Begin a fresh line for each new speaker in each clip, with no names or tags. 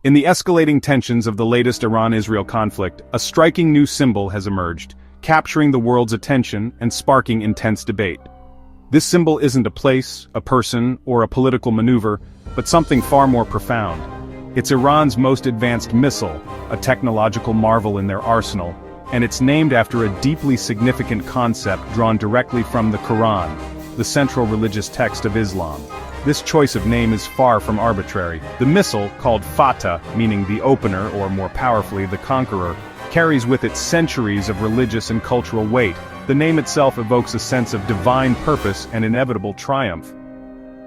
In the escalating tensions of the latest Iran-Israel conflict, a striking new symbol has emerged, capturing the world's attention and sparking intense debate. This symbol isn't a place, a person, or a political maneuver, but something far more profound. It's Iran's most advanced missile, a technological marvel in their arsenal, and it's named after a deeply significant concept drawn directly from the Quran, the central religious text of Islam. This choice of name is far from arbitrary. The missile, called Fatah, meaning the opener or more powerfully the conqueror, carries with it centuries of religious and cultural weight. The name itself evokes a sense of divine purpose and inevitable triumph.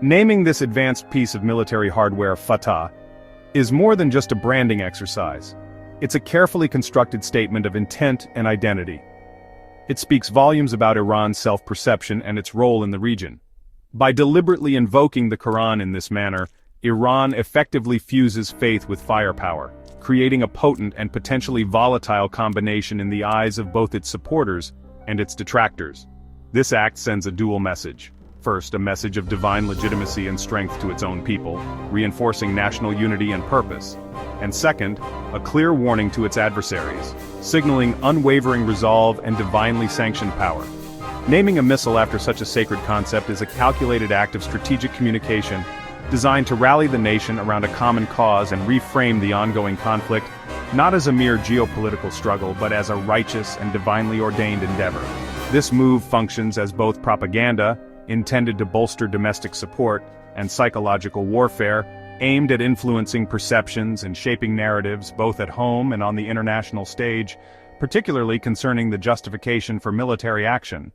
Naming this advanced piece of military hardware Fatah is more than just a branding exercise. It's a carefully constructed statement of intent and identity. It speaks volumes about Iran's self-perception and its role in the region. By deliberately invoking the Quran in this manner, Iran effectively fuses faith with firepower, creating a potent and potentially volatile combination in the eyes of both its supporters and its detractors. This act sends a dual message. First, a message of divine legitimacy and strength to its own people, reinforcing national unity and purpose. And second, a clear warning to its adversaries, signaling unwavering resolve and divinely sanctioned power. Naming a missile after such a sacred concept is a calculated act of strategic communication, designed to rally the nation around a common cause and reframe the ongoing conflict, not as a mere geopolitical struggle but as a righteous and divinely ordained endeavor. This move functions as both propaganda, intended to bolster domestic support, and psychological warfare, aimed at influencing perceptions and shaping narratives both at home and on the international stage, particularly concerning the justification for military action.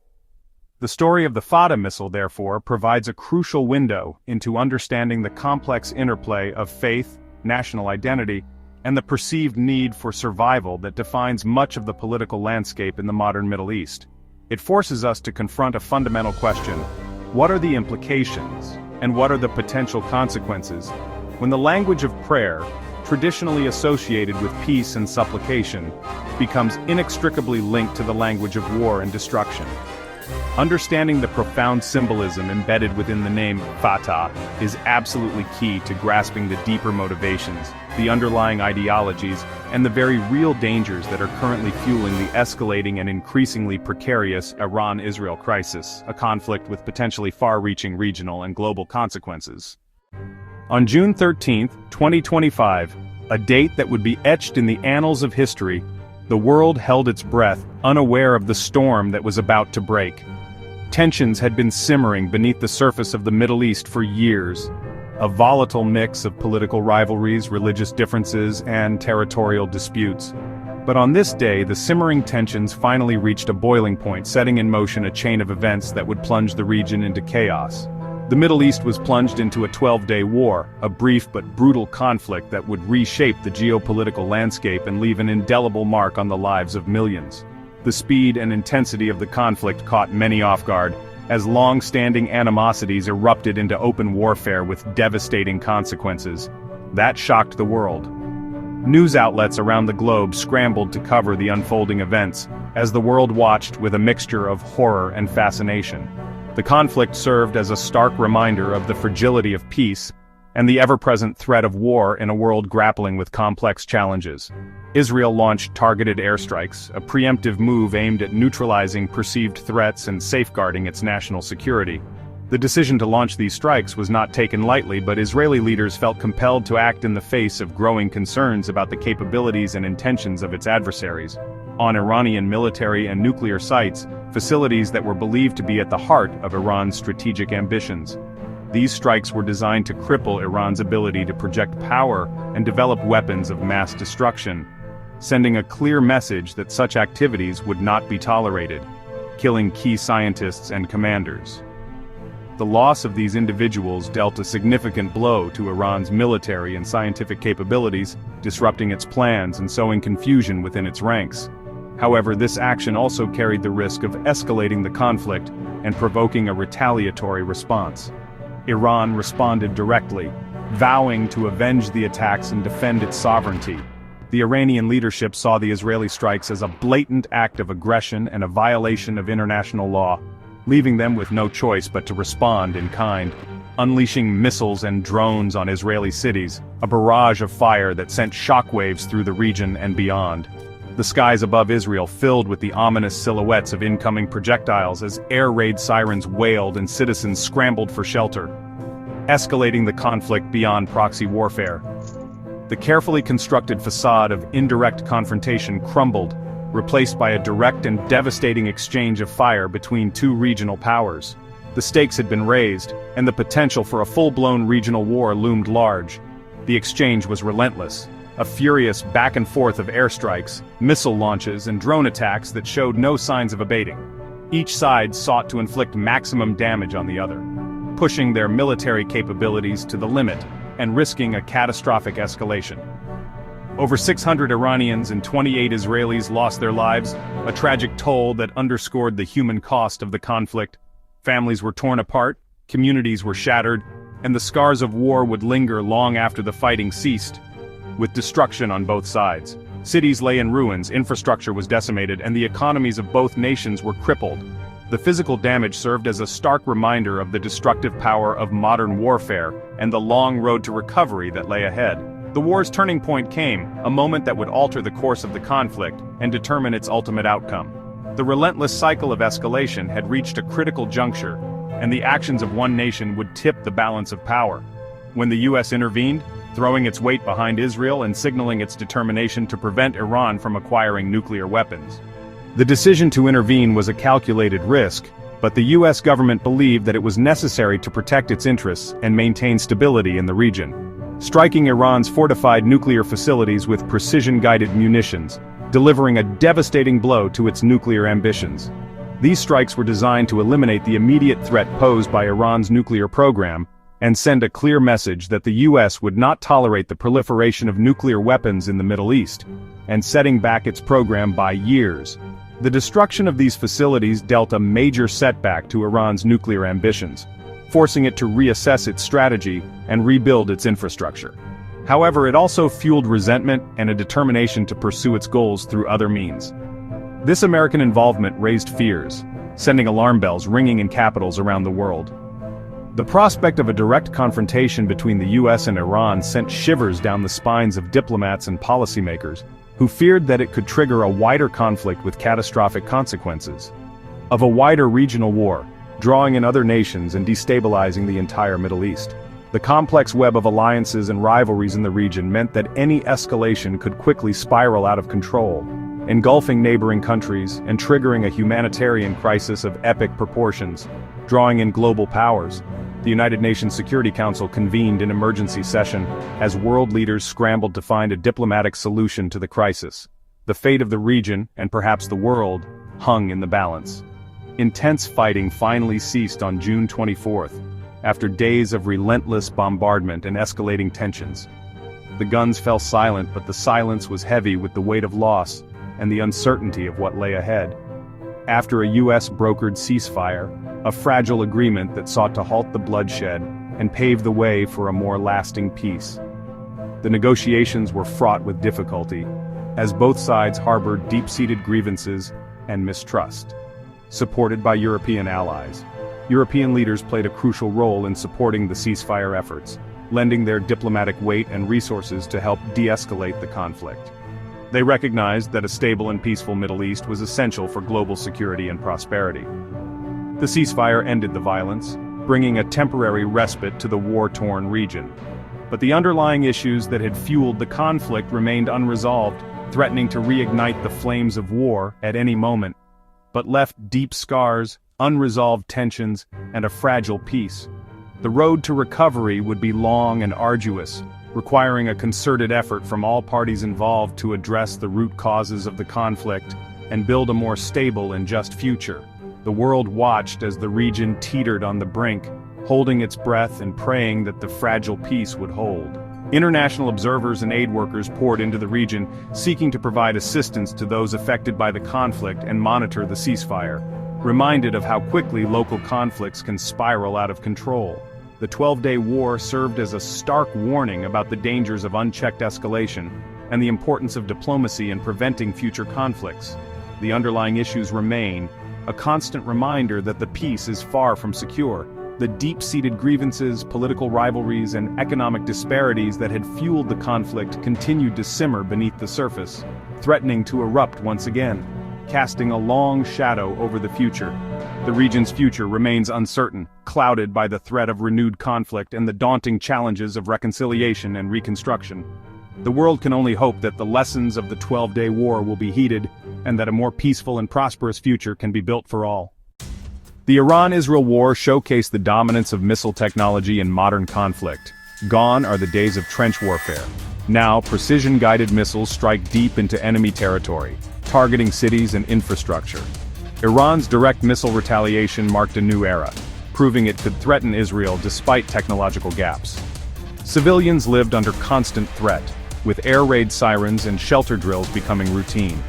The story of the Fatah missile, therefore, provides a crucial window into understanding the complex interplay of faith, national identity, and the perceived need for survival that defines much of the political landscape in the modern Middle East. It forces us to confront a fundamental question: what are the implications, and what are the potential consequences, when the language of prayer, traditionally associated with peace and supplication, becomes inextricably linked to the language of war and destruction? Understanding the profound symbolism embedded within the name Fatah is absolutely key to grasping the deeper motivations, the underlying ideologies, and the very real dangers that are currently fueling the escalating and increasingly precarious Iran-Israel crisis, a conflict with potentially far-reaching regional and global consequences. On June 13, 2025, a date that would be etched in the annals of history, the world held its breath, unaware of the storm that was about to break. Tensions had been simmering beneath the surface of the Middle East for years, a volatile mix of political rivalries, religious differences, and territorial disputes. But on this day, the simmering tensions finally reached a boiling point, setting in motion a chain of events that would plunge the region into chaos. The Middle East was plunged into a 12-day war, a brief but brutal conflict that would reshape the geopolitical landscape and leave an indelible mark on the lives of millions. The speed and intensity of the conflict caught many off guard, as long-standing animosities erupted into open warfare with devastating consequences. That shocked the world. News outlets around the globe scrambled to cover the unfolding events, as the world watched with a mixture of horror and fascination. The conflict served as a stark reminder of the fragility of peace and the ever-present threat of war in a world grappling with complex challenges. Israel launched targeted airstrikes, a preemptive move aimed at neutralizing perceived threats and safeguarding its national security. The decision to launch these strikes was not taken lightly, but Israeli leaders felt compelled to act in the face of growing concerns about the capabilities and intentions of its adversaries. On Iranian military and nuclear sites, facilities that were believed to be at the heart of Iran's strategic ambitions. These strikes were designed to cripple Iran's ability to project power and develop weapons of mass destruction, sending a clear message that such activities would not be tolerated, killing key scientists and commanders. The loss of these individuals dealt a significant blow to Iran's military and scientific capabilities, disrupting its plans and sowing confusion within its ranks. However, this action also carried the risk of escalating the conflict and provoking a retaliatory response. Iran responded directly, vowing to avenge the attacks and defend its sovereignty. The Iranian leadership saw the Israeli strikes as a blatant act of aggression and a violation of international law, leaving them with no choice but to respond in kind. unleashing missiles and drones on Israeli cities, a barrage of fire that sent shockwaves through the region and beyond. The skies above Israel filled with the ominous silhouettes of incoming projectiles as air raid sirens wailed and citizens scrambled for shelter, escalating the conflict beyond proxy warfare. The carefully constructed facade of indirect confrontation crumbled, replaced by a direct and devastating exchange of fire between two regional powers. The stakes had been raised, and the potential for a full-blown regional war loomed large. The exchange was relentless, a furious back and forth of airstrikes, missile launches, and drone attacks that showed no signs of abating. Each side sought to inflict maximum damage on the other, pushing their military capabilities to the limit and risking a catastrophic escalation. Over 600 Iranians and 28 Israelis lost their lives, a tragic toll that underscored the human cost of the conflict. Families were torn apart, communities were shattered, and the scars of war would linger long after the fighting ceased. With destruction on both sides, cities lay in ruins, infrastructure was decimated, and the economies of both nations were crippled. The physical damage served as a stark reminder of the destructive power of modern warfare and the long road to recovery that lay ahead. The war's turning point came, a moment that would alter the course of the conflict and determine its ultimate outcome. The relentless cycle of escalation had reached a critical juncture, and the actions of one nation would tip the balance of power. When the US intervened, throwing its weight behind Israel and signaling its determination to prevent Iran from acquiring nuclear weapons. The decision to intervene was a calculated risk, but the US government believed that it was necessary to protect its interests and maintain stability in the region. Striking Iran's fortified nuclear facilities with precision-guided munitions, delivering a devastating blow to its nuclear ambitions. These strikes were designed to eliminate the immediate threat posed by Iran's nuclear program, and send a clear message that the US would not tolerate the proliferation of nuclear weapons in the Middle East, and setting back its program by years. The destruction of these facilities dealt a major setback to Iran's nuclear ambitions, forcing it to reassess its strategy and rebuild its infrastructure. However, it also fueled resentment and a determination to pursue its goals through other means. This American involvement raised fears, sending alarm bells ringing in capitals around the world. The prospect of a direct confrontation between the US and Iran sent shivers down the spines of diplomats and policymakers, who feared that it could trigger a wider conflict with catastrophic consequences. Of a wider regional war, drawing in other nations and destabilizing the entire Middle East. The complex web of alliances and rivalries in the region meant that any escalation could quickly spiral out of control, engulfing neighboring countries and triggering a humanitarian crisis of epic proportions, drawing in global powers. The United Nations Security Council convened an emergency session as world leaders scrambled to find a diplomatic solution to the crisis. The fate of the region, and perhaps the world, hung in the balance. Intense fighting finally ceased on June 24th, after days of relentless bombardment and escalating tensions. The guns fell silent, but the silence was heavy with the weight of loss and the uncertainty of what lay ahead. After a US-brokered ceasefire, a fragile agreement that sought to halt the bloodshed and pave the way for a more lasting peace. The negotiations were fraught with difficulty, as both sides harbored deep-seated grievances and mistrust. Supported by European allies, European leaders played a crucial role in supporting the ceasefire efforts, lending their diplomatic weight and resources to help de-escalate the conflict. They recognized that a stable and peaceful Middle East was essential for global security and prosperity. The ceasefire ended the violence, bringing a temporary respite to the war-torn region. But the underlying issues that had fueled the conflict remained unresolved, threatening to reignite the flames of war at any moment, but left deep scars, unresolved tensions, and a fragile peace. The road to recovery would be long and arduous, requiring a concerted effort from all parties involved to address the root causes of the conflict and build a more stable and just future. The world watched as the region teetered on the brink, holding its breath and praying that the fragile peace would hold. International observers and aid workers poured into the region, seeking to provide assistance to those affected by the conflict and monitor the ceasefire, reminded of how quickly local conflicts can spiral out of control. The 12-day war served as a stark warning about the dangers of unchecked escalation and the importance of diplomacy in preventing future conflicts. The underlying issues remain, a constant reminder that the peace is far from secure, The deep-seated grievances, political rivalries, and economic disparities that had fueled the conflict continued to simmer beneath the surface, threatening to erupt once again, casting a long shadow over the future. The region's future remains uncertain, clouded by the threat of renewed conflict and the daunting challenges of reconciliation and reconstruction. The world can only hope that the lessons of the 12-day war will be heeded, and that a more peaceful and prosperous future can be built for all. The Iran-Israel war showcased the dominance of missile technology in modern conflict. Gone are the days of trench warfare. Now, precision-guided missiles strike deep into enemy territory, targeting cities and infrastructure. Iran's direct missile retaliation marked a new era, proving it could threaten Israel despite technological gaps. Civilians lived under constant threat, with air raid sirens and shelter drills becoming routine.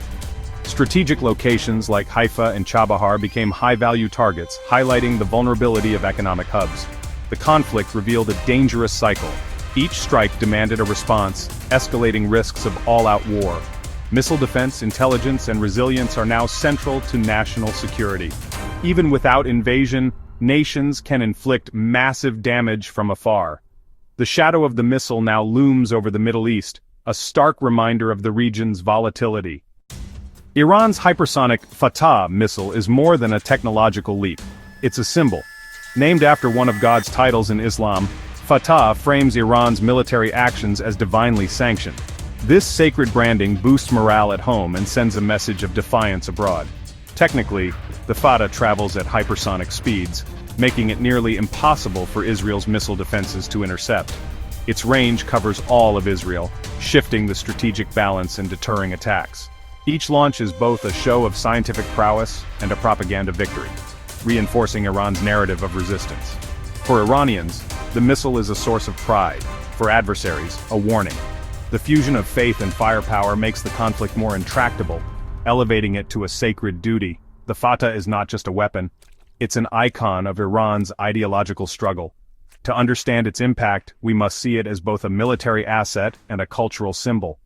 Strategic locations like Haifa and Chabahar became high-value targets, highlighting the vulnerability of economic hubs. The conflict revealed a dangerous cycle. Each strike demanded a response, escalating risks of all-out war. Missile defense, intelligence, and resilience are now central to national security. Even without invasion, nations can inflict massive damage from afar. The shadow of the missile now looms over the Middle East, a stark reminder of the region's volatility. Iran's hypersonic Fatah missile is more than a technological leap. It's a symbol. Named after one of God's titles in Islam, Fatah frames Iran's military actions as divinely sanctioned. This sacred branding boosts morale at home and sends a message of defiance abroad. Technically, the Fatah travels at hypersonic speeds, making it nearly impossible for Israel's missile defenses to intercept. Its range covers all of Israel, shifting the strategic balance and deterring attacks. Each launch is both a show of scientific prowess and a propaganda victory, reinforcing Iran's narrative of resistance. For Iranians, the missile is a source of pride. For adversaries, a warning. The fusion of faith and firepower makes the conflict more intractable, elevating it to a sacred duty. The Fatah is not just a weapon, it's an icon of Iran's ideological struggle. To understand its impact, we must see it as both a military asset and a cultural symbol.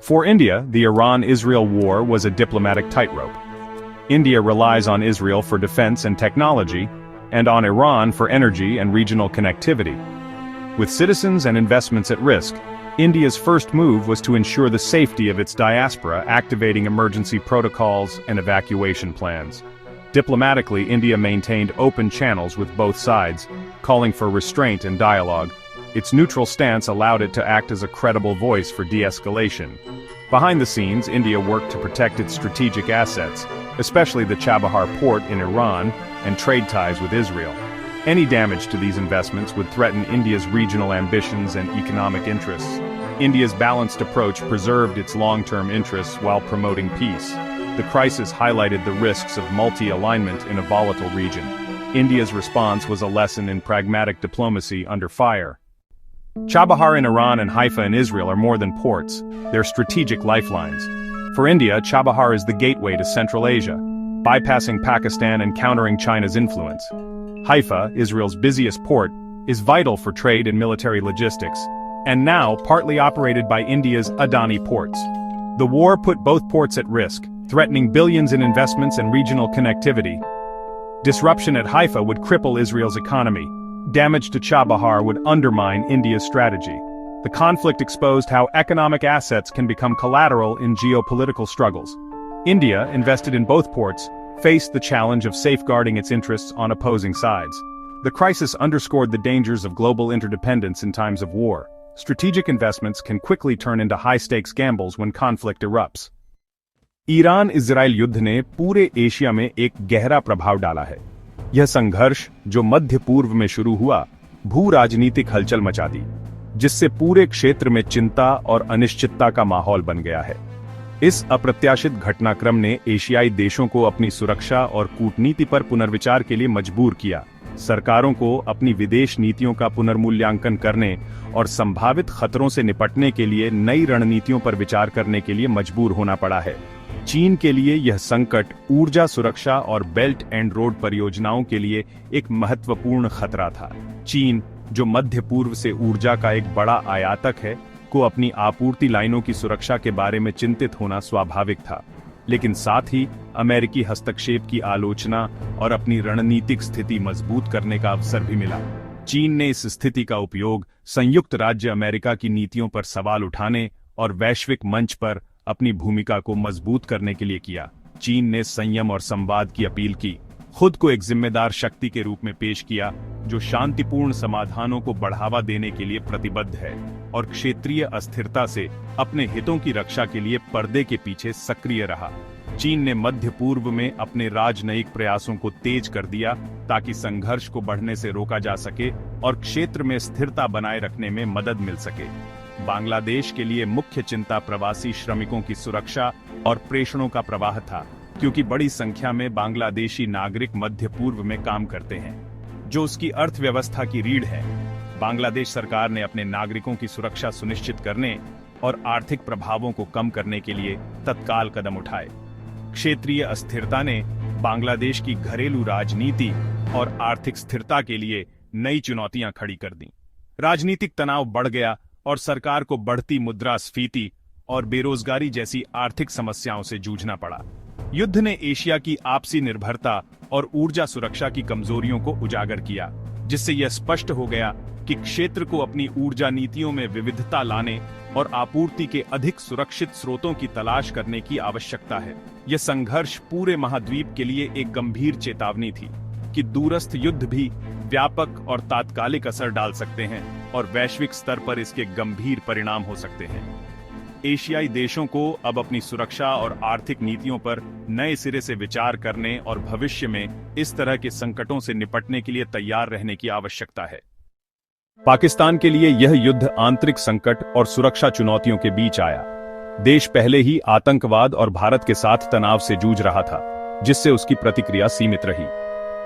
For India, the Iran-Israel war was a diplomatic tightrope. India relies on Israel for defense and technology, and on Iran for energy and regional connectivity. With citizens and investments at risk, India's first move was to ensure the safety of its diaspora, activating emergency protocols and evacuation plans. Diplomatically, India maintained open channels with both sides, calling for restraint and dialogue. Its neutral stance allowed it to act as a credible voice for de-escalation. Behind the scenes, India worked to protect its strategic assets, especially the Chabahar port in Iran, and trade ties with Israel. Any damage to these investments would threaten India's regional ambitions and economic interests. India's balanced approach preserved its long-term interests while promoting peace. The crisis highlighted the risks of multi-alignment in a volatile region. India's response was a lesson in pragmatic diplomacy under fire. Chabahar in Iran and Haifa in Israel are more than ports, they're strategic lifelines. For India, Chabahar is the gateway to Central Asia, bypassing Pakistan and countering China's influence. Haifa, Israel's busiest port, is vital for trade and military logistics, and now partly operated by India's Adani ports. The war put both ports at risk, threatening billions in investments and regional connectivity. Disruption at Haifa would cripple Israel's economy. Damage to Chabahar would undermine India's strategy. The conflict exposed how economic assets can become collateral in geopolitical struggles. India, invested in both ports, faced the challenge of safeguarding its interests on opposing sides. The crisis underscored the dangers of global interdependence in times of war. Strategic investments can quickly turn into high-stakes gambles when conflict erupts. Iran-Israel युद्ध ने पूरे Asia में एक गहरा प्रभाव डाला है। यह संघर्ष, जो मध्य पूर्व में शुरू हुआ, भू-राजनीतिक हलचल मचा दी, जिससे पूरे क्षेत्र में चिंता और अनिश्चितता का माहौल बन गया है। इस अप्रत्याशित घटनाक्रम ने एशियाई देशों को अपनी सुरक्षा और कूटनीति पर पुनर्विचार के लिए मजबूर किया। सरकारों को अपनी विदेश नीतियों का पुनर्मूल्यांकन करने और संभावित खतरों से निपटने के लिए नई रणनीतियों पर विचार करने के लिए मजबूर होना पड़ा है। चीन के लिए यह संकट ऊर्जा सुरक्षा और बेल्ट एंड रोड परियोजनाओं के लिए एक महत्वपूर्ण खतरा था। चीन, जो मध्य पूर्व से ऊर्जा का एक बड़ा आयातक है, को अपनी आपूर्ति लाइनों की सुरक्षा के बारे में चिंतित होना स्वाभाविक था। लेकिन साथ ही अमेरिकी हस्तक्षेप की आलोचना और अपनी रणनीतिक स्थिति मजबूत करने का अवसर भी मिला। चीन ने इस स्थिति का उपयोग संयुक्त राज्य अमेरिका की नीतियों पर सवाल उठाने और वैश्विक मंच पर अपनी भूमिका को मजबूत करने के लिए किया। चीन ने संयम और संवाद की अपील की, खुद को एक जिम्मेदार शक्ति के रूप में पेश किया जो शांतिपूर्ण समाधानों को बढ़ावा देने के लिए प्रतिबद्ध है और क्षेत्रीय अस्थिरता से अपने हितों की रक्षा के लिए पर्दे के पीछे सक्रिय रहा। चीन ने मध्य पूर्व में अपने राजनयिक प्रयासों को तेज कर दिया ताकि संघर्ष को बढ़ने से रोका जा सके और क्षेत्र में स्थिरता बनाए रखने में मदद मिल सके। बांग्लादेश के लिए मुख्य चिंता प्रवासी श्रमिकों की सुरक्षा और प्रेषणों का प्रवाह था, क्योंकि बड़ी संख्या में बांग्लादेशी नागरिक मध्य पूर्व में काम करते हैं, जो उसकी अर्थव्यवस्था की रीढ़ है। बांग्लादेश सरकार ने अपने नागरिकों की सुरक्षा सुनिश्चित करने और आर्थिक प्रभावों को कम करने के लिए तत्काल कदम उठाए। क्षेत्रीय अस्थिरता ने बांग्लादेश की घरेलू राजनीति और आर्थिक स्थिरता के लिए नई चुनौतियां खड़ी कर दी। राजनीतिक तनाव बढ़ गया और सरकार को बढ़ती मुद्रास्फीति और बेरोजगारी जैसी आर्थिक समस्याओं से जूझना पड़ा। युद्ध ने एशिया की आपसी निर्भरता और ऊर्जा सुरक्षा की कमजोरियों को उजागर किया, जिससे यह स्पष्ट हो गया कि क्षेत्र को अपनी ऊर्जा नीतियों में विविधता लाने और आपूर्ति के अधिक सुरक्षित स्रोतों की तलाश करने की आवश्यकता है। यह संघर्ष पूरे महाद्वीप के लिए एक गंभीर चेतावनी थी कि दूरस्थ युद्ध भी व्यापक और तात्कालिक असर डाल सकते हैं और वैश्विक स्तर पर इसके गंभीर परिणाम हो सकते हैं। एशियाई देशों को अब अपनी सुरक्षा और आर्थिक नीतियों पर नए सिरे से विचार करने और भविष्य में इस तरह के संकटों से निपटने के लिए तैयार रहने की आवश्यकता है। पाकिस्तान के लिए यह युद्ध आंतरिक संकट और सुरक्षा चुनौतियों के बीच आया। देश पहले ही आतंकवाद और भारत के साथ तनाव से जूझ रहा था, जिससे उसकी प्रतिक्रिया सीमित रही।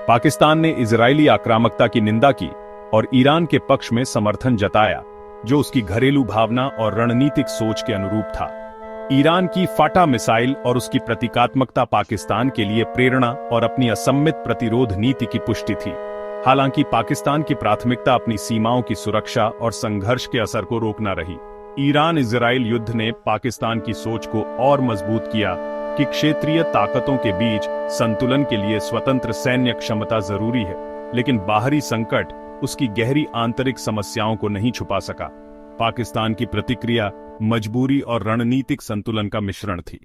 पाकिस्तान ने इजरायली आक्रामकता की निंदा की और ईरान के पक्ष में समर्थन जताया, जो उसकी घरेलू भावना और रणनीतिक सोच के अनुरूप था। ईरान की फाटा मिसाइल और उसकी प्रतीकात्मकता पाकिस्तान के लिए प्रेरणा और अपनी असम्मित प्रतिरोध नीति की पुष्टि थी। हालांकि पाकिस्तान की प्राथमिकता अपनी सीमाओं की सुरक्षा और संघर्ष के असर को रोकना रही। ईरान इजराइल युद्ध ने पाकिस्तान की सोच को और मजबूत किया कि क्षेत्रीय ताकतों के बीच संतुलन के लिए स्वतंत्र सैन्य क्षमता जरूरी है, लेकिन बाहरी संकट उसकी गहरी आंतरिक समस्याओं को नहीं छुपा सका। पाकिस्तान की प्रतिक्रिया मजबूरी और रणनीतिक संतुलन का मिश्रण थी।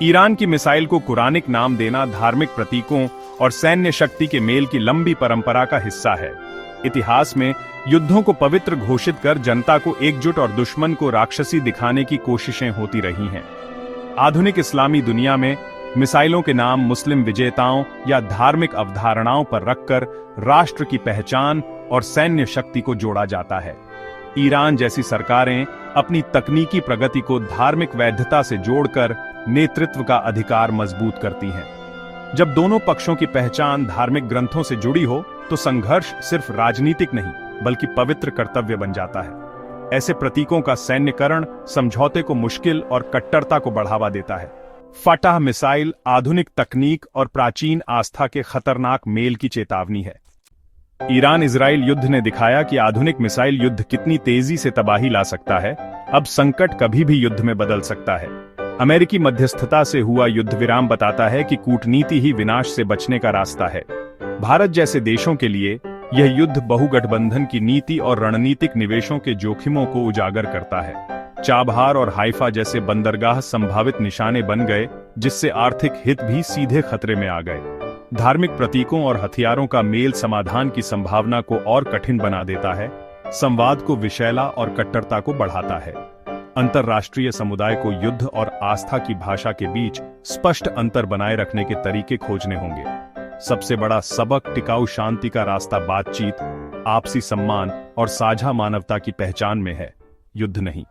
ईरान की मिसाइल को कुरानिक नाम देना धार्मिक प्रतीकों और सैन्य शक्ति के मेल की लंबी परंपरा का हिस्सा है। इतिहास में युद्धों को पवित्र घोषित कर जनता को एकजुट और दुश्मन को राक्षसी दिखाने की कोशिशें होती रही हैं। आधुनिक इस्लामी दुनिया में मिसाइलों के नाम मुस्लिम विजेताओं या धार्मिक अवधारणाओं पर रखकर राष्ट्र की पहचान और सैन्य शक्ति को जोड़ा जाता है। ईरान जैसी सरकारें अपनी तकनीकी प्रगति को धार्मिक वैधता से जोड़कर नेतृत्व का अधिकार मजबूत करती हैं। जब दोनों पक्षों की पहचान धार्मिक ग्रंथों से जुड़ी हो, तो संघर्ष सिर्फ राजनीतिक नहीं बल्कि पवित्र कर्तव्य बन जाता है। ऐसे प्रतीकों का सैन्यकरण समझौते को मुश्किल और कट्टरता को बढ़ावा देता है। फटाह मिसाइल आधुनिक तकनीक और प्राचीन आस्था के खतरनाक मेल की चेतावनी है। ईरान इजराइल युद्ध ने दिखाया कि आधुनिक मिसाइल युद्ध कितनी तेजी से तबाही ला सकता है। अब संकट कभी भी युद्ध में बदल सकता है। अमेरिकी मध्यस्थता से हुआ युद्ध विराम बताता है कि कूटनीति ही विनाश से बचने का रास्ता है। भारत जैसे देशों के लिए यह युद्ध बहुगठबंधन की नीति और रणनीतिक निवेशों के जोखिमों को उजागर करता है। चाबहार और हाइफा जैसे बंदरगाह संभावित निशाने बन गए, जिससे आर्थिक हित भी सीधे खतरे में आ गए। धार्मिक प्रतीकों और हथियारों का मेल समाधान की संभावना को और कठिन बना देता है, संवाद को विषैला और कट्टरता को बढ़ाता है। अंतर्राष्ट्रीय समुदाय को युद्ध और आस्था की भाषा के बीच स्पष्ट अंतर बनाए रखने के तरीके खोजने होंगे। सबसे बड़ा सबक टिकाऊ शांति का रास्ता बातचीत, आपसी सम्मान और साझा मानवता की पहचान में है, युद्ध नहीं।